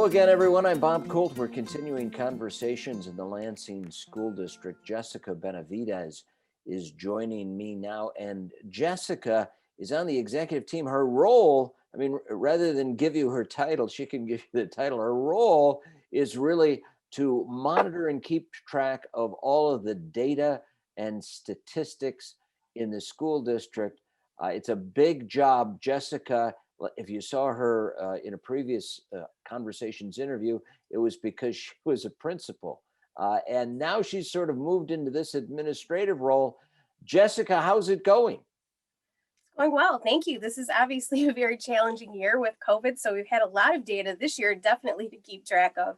Hello again, everyone. I'm Bob Colt. We're continuing conversations in the Lansing School District. Jessica Benavides is joining me now, and Jessica is on the executive team. Her role, rather than give you her title, she can give you the title. Her role is really to monitor and keep track of all of the data and statistics in the school district. It's a big job. Jessica, if you saw her in a previous conversations interview, it was because she was a principal. And now she's sort of moved into this administrative role. Jessica, how's it going? Going well, thank you. This is obviously a very challenging year with COVID, so we've had a lot of data this year, definitely to keep track of,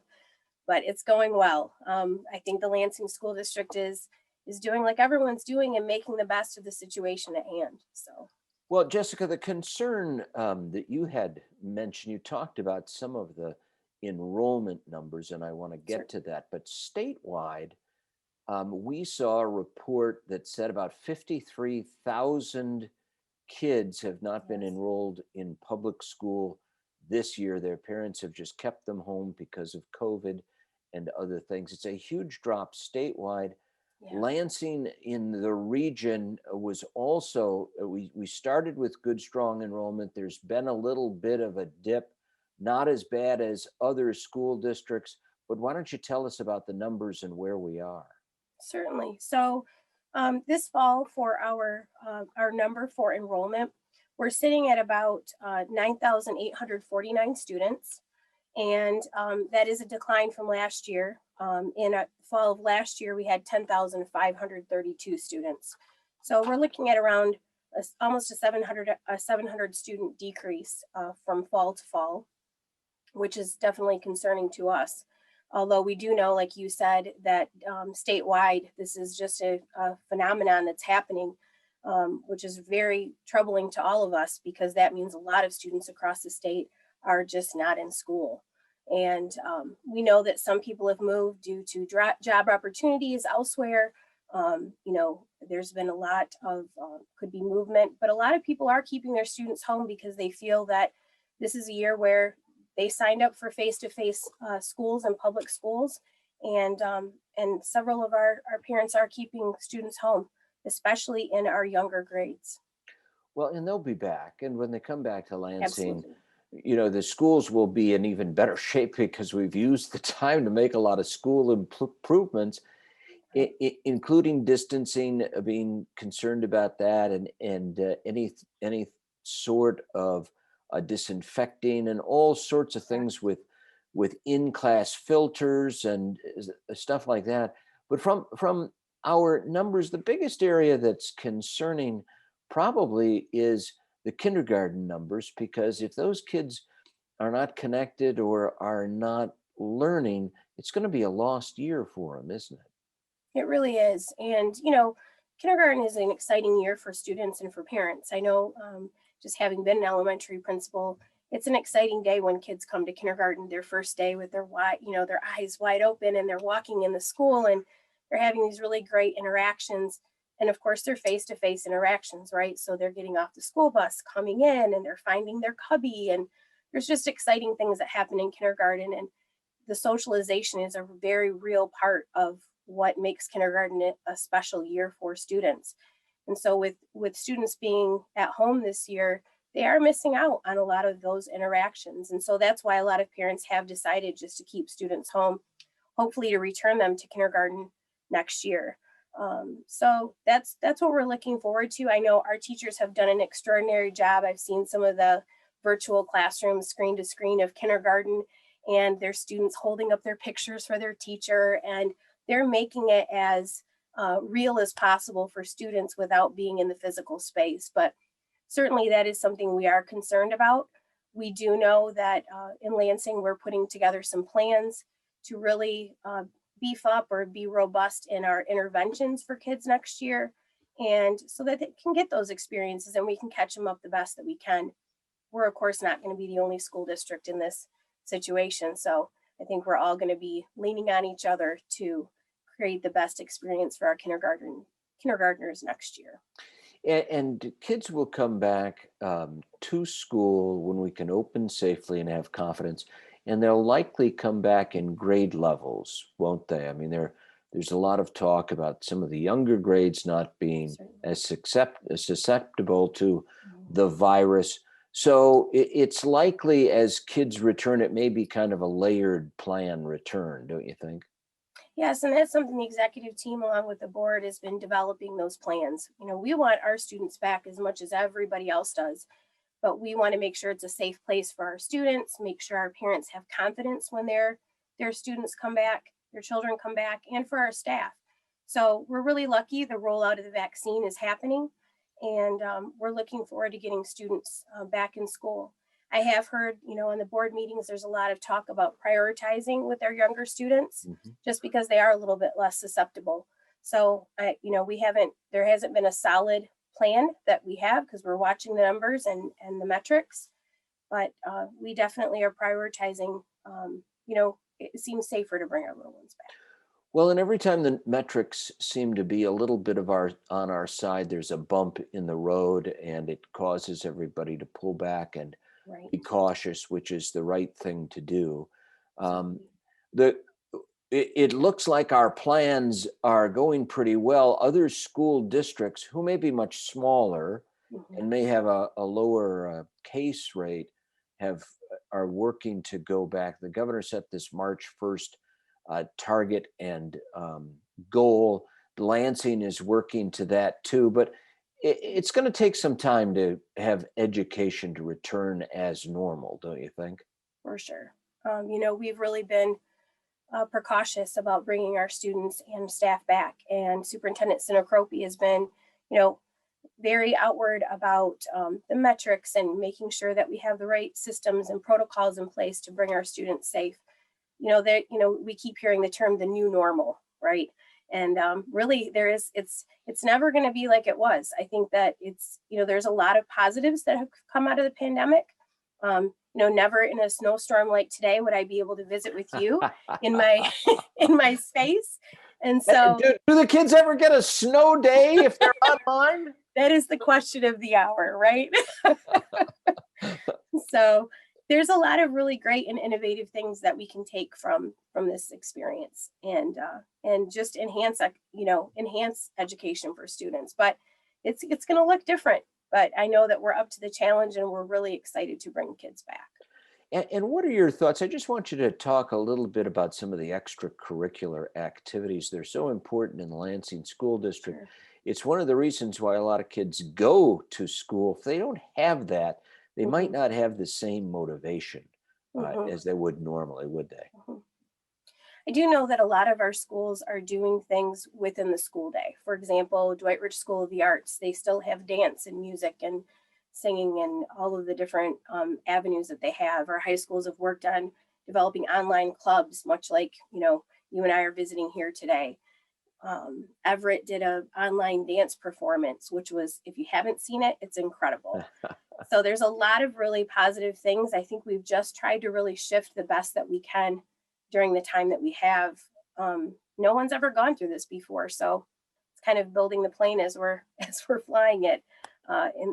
but it's going well. I think the Lansing School District is doing like everyone's doing and making the best of the situation at hand. So, Well, Jessica, the concern that you had mentioned, you talked about some of the enrollment numbers, and I want to get to that. But statewide, we saw a report that said about 53,000 kids have not been yes, enrolled in public school this year. Their parents have just kept them home because of COVID and other things. It's a huge drop statewide. yeah, Lansing in the region was also, we started with good, strong enrollment. There's been a little bit of a dip, not as bad as other school districts, but why don't you tell us about the numbers and where we are? certainly. So, this fall for our number for enrollment, we're sitting at about 9,849 students. And that is a decline from last year. In a fall of last year, we had 10,532 students. So we're looking at around almost a 700 student decrease from fall to fall, which is definitely concerning to us. Although we do know, like you said, that statewide, this is just a phenomenon that's happening, which is very troubling to all of us because that means a lot of students across the state are just not in school. And we know that some people have moved due to job opportunities elsewhere. There's been a lot of could be movement, but a lot of people are keeping their students home because they feel that this is a year where they signed up for face-to-face schools and public schools, and several of our parents are keeping students home, especially in our younger grades. Well, and they'll be back. And when they come back to Lansing, Absolutely. the schools will be in even better shape because we've used the time to make a lot of school improvements, Right. including distancing, being concerned about that, and any sort of disinfecting and all sorts of things Correct. with in-class filters and stuff like that. But from our numbers, the biggest area that's concerning probably is the kindergarten numbers, because if those kids are not connected or are not learning, it's going to be a lost year for them, isn't it? It really is. And, kindergarten is an exciting year for students and for parents. I know, just having been an elementary principal, it's an exciting day when kids come to kindergarten, their first day with their eyes wide open, and they're walking in the school and they're having these really great interactions. And of course, they're face to face interactions, right? So they're getting off the school bus, coming in, and they're finding their cubby. And there's just exciting things that happen in kindergarten. And the socialization is a very real part of what makes kindergarten a special year for students. And so with students being at home this year, they are missing out on a lot of those interactions. And so that's why a lot of parents have decided just to keep students home, hopefully to return them to kindergarten next year. So that's what we're looking forward to. I know our teachers have done an extraordinary job. I've seen some of the virtual classrooms screen to screen of kindergarten, and their students holding up their pictures for their teacher, and they're making it as real as possible for students without being in the physical space. But certainly that is something we are concerned about. We do know that in Lansing, we're putting together some plans to really beef up or be robust in our interventions for kids next year. And so that they can get those experiences and we can catch them up the best that we can. We're, of course, not going to be the only school district in this situation. So I think we're all going to be leaning on each other to create the best experience for our kindergartners next year. And kids will come back to school when we can open safely and have confidence. and they'll likely come back in grade levels, won't they? I mean, there's a lot of talk about some of the younger grades not being Certainly. as susceptible to Mhm. the virus. So it's likely as kids return, it may be kind of a layered plan return, don't you think? Yes, and that's something the executive team, along with the board, has been developing those plans. We want our students back as much as everybody else does, but we want to make sure it's a safe place for our students, make sure our parents have confidence when their students come back, their children come back, and for our staff. So we're really lucky the rollout of the vaccine is happening, and we're looking forward to getting students back in school. I have heard, in the board meetings, there's a lot of talk about prioritizing with our younger students Mhm. just because they are a little bit less susceptible. So there hasn't been a solid plan that we have because we're watching the numbers and the metrics, but we definitely are prioritizing. It seems safer to bring our little ones back. Well, and every time the metrics seem to be a little bit of our on our side, there's a bump in the road and it causes everybody to pull back and Right. be cautious, which is the right thing to do. Um, Absolutely. the it looks like our plans are going pretty well. Other school districts who may be much smaller Mhm. and may have a lower case rate have are working to go back. The governor set this March 1st target and goal. Lansing is working to that too, but it's going to take some time to have education to return as normal, don't you think? For sure. We've really been precautious about bringing our students and staff back, and Superintendent Sinocropi has been, you know, very outward about the metrics and making sure that we have the right systems and protocols in place to bring our students safe. We keep hearing the term the new normal, right? And really, it's never going to be like it was. I think that there's a lot of positives that have come out of the pandemic. Never in a snowstorm like today would I be able to visit with you in my in my space, and so Do the kids ever get a snow day if they're online? that is the question of the hour, right? So there's a lot of really great and innovative things that we can take from this experience, and just enhance education for students. But it's going to look different. But I know that we're up to the challenge, and we're really excited to bring kids back. And what are your thoughts? I just want you to talk a little bit about some of the extracurricular activities. They're so important in the Lansing School District. Sure. It's one of the reasons why a lot of kids go to school. If they don't have that, they might Hmm. not have the same motivation Hmm. as they would normally, would they? Hmm. I do know that a lot of our schools are doing things within the school day. For example, Dwight Rich School of the Arts, they still have dance and music and singing and all of the different avenues that they have. Our high schools have worked on developing online clubs, much like you and I are visiting here today. Everett did a online dance performance, which was, if you haven't seen it, it's incredible. So there's a lot of really positive things. I think we've just tried to really shift the best that we can during the time that we have. No one's ever gone through this before, so it's kind of building the plane as we're as we're flying it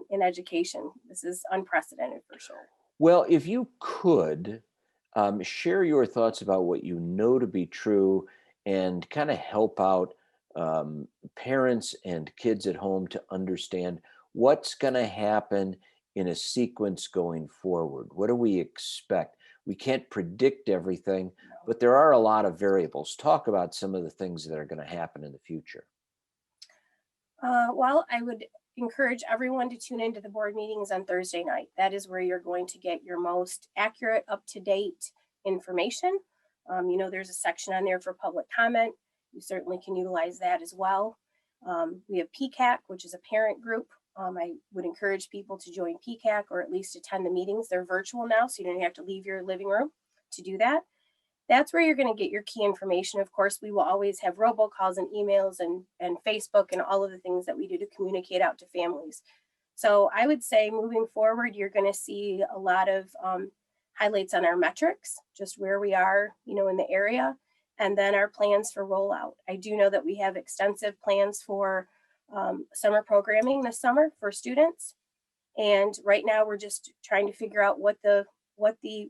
in education. This is unprecedented for sure. Well, if you could share your thoughts about what you know to be true and kind of help out parents and kids at home to understand what's going to happen in a sequence going forward. What do we expect? We can't predict everything, but there are a lot of variables. Talk about some of the things that are going to happen in the future. Well, I would encourage everyone to tune into the board meetings on Thursday night. That is where you're going to get your most accurate, up to date information. There's a section on there for public comment. You certainly can utilize that as well. We have PCAC, which is a parent group. I would encourage people to join PCAC or at least attend the meetings. They're virtual now, so you don't have to leave your living room to do that. That's where you're going to get your key information. Of course, we will always have robocalls and emails and Facebook and all of the things that we do to communicate out to families. So I would say moving forward, you're going to see a lot of highlights on our metrics, just where we are, in the area, and then our plans for rollout. I do know that we have extensive plans for summer programming this summer for students. And right now we're just trying to figure out what the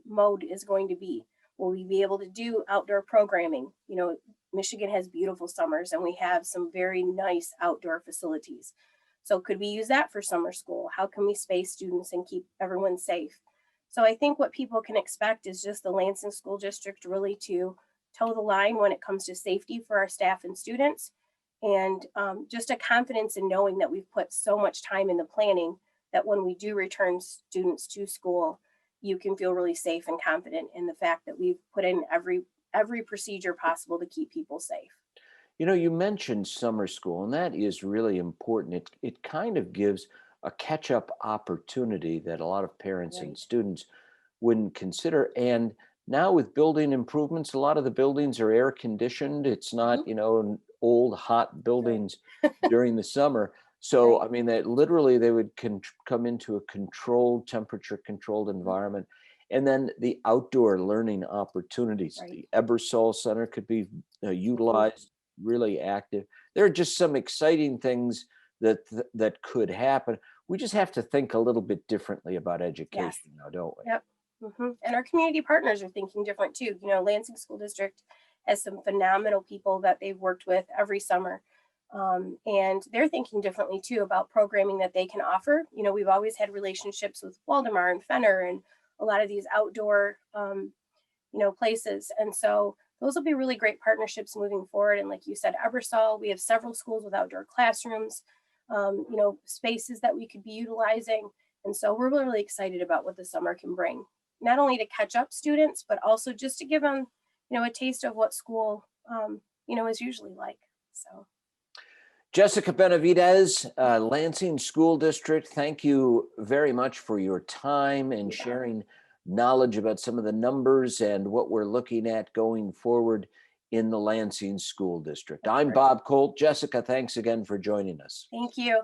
mode is going to be. Will we be able to do outdoor programming? You know, Michigan has beautiful summers and we have some very nice outdoor facilities. So could we use that for summer school? How can we space students and keep everyone safe? So I think what people can expect is just the Lansing School District really to toe the line when it comes to safety for our staff and students, and just a confidence in knowing that we've put so much time in the planning that when we do return students to school, you can feel really safe and confident in the fact that we've put in every procedure possible to keep people safe. You know, you mentioned summer school, and that is really important. It kind of gives a catch-up opportunity that a lot of parents and Right. students wouldn't consider. And now with building improvements, a lot of the buildings are air conditioned. It's Mhm. not, old hot Right. buildings during the summer. So, Right. I mean, that literally they would come into a controlled, temperature controlled Mhm. environment. And then the outdoor learning opportunities, Right. the Ebersol Center could be Mhm. utilized, really active. There are just some exciting things that could happen. We just have to think a little bit differently about Yes. education now, don't we? Yep. And our community partners are thinking different too. You know, Lansing School District has some phenomenal people that they've worked with every summer. And they're thinking differently too about programming that they can offer. You know, we've always had relationships with Waldemar and Fenner and a lot of these outdoor, places. And so those will be really great partnerships moving forward. And like you said, Ebersol, we have several schools with outdoor classrooms, spaces that we could be utilizing. And so we're really excited about what the summer can bring, not only to catch up students, but also just to give them, a taste of what school, is usually like. So, Jessica Benavides, Lansing School District, thank you very much for your time and you bet. sharing knowledge about some of the numbers and what we're looking at going forward in the Lansing School District. Of I'm course. Bob Colt. Jessica, thanks again for joining us. Thank you.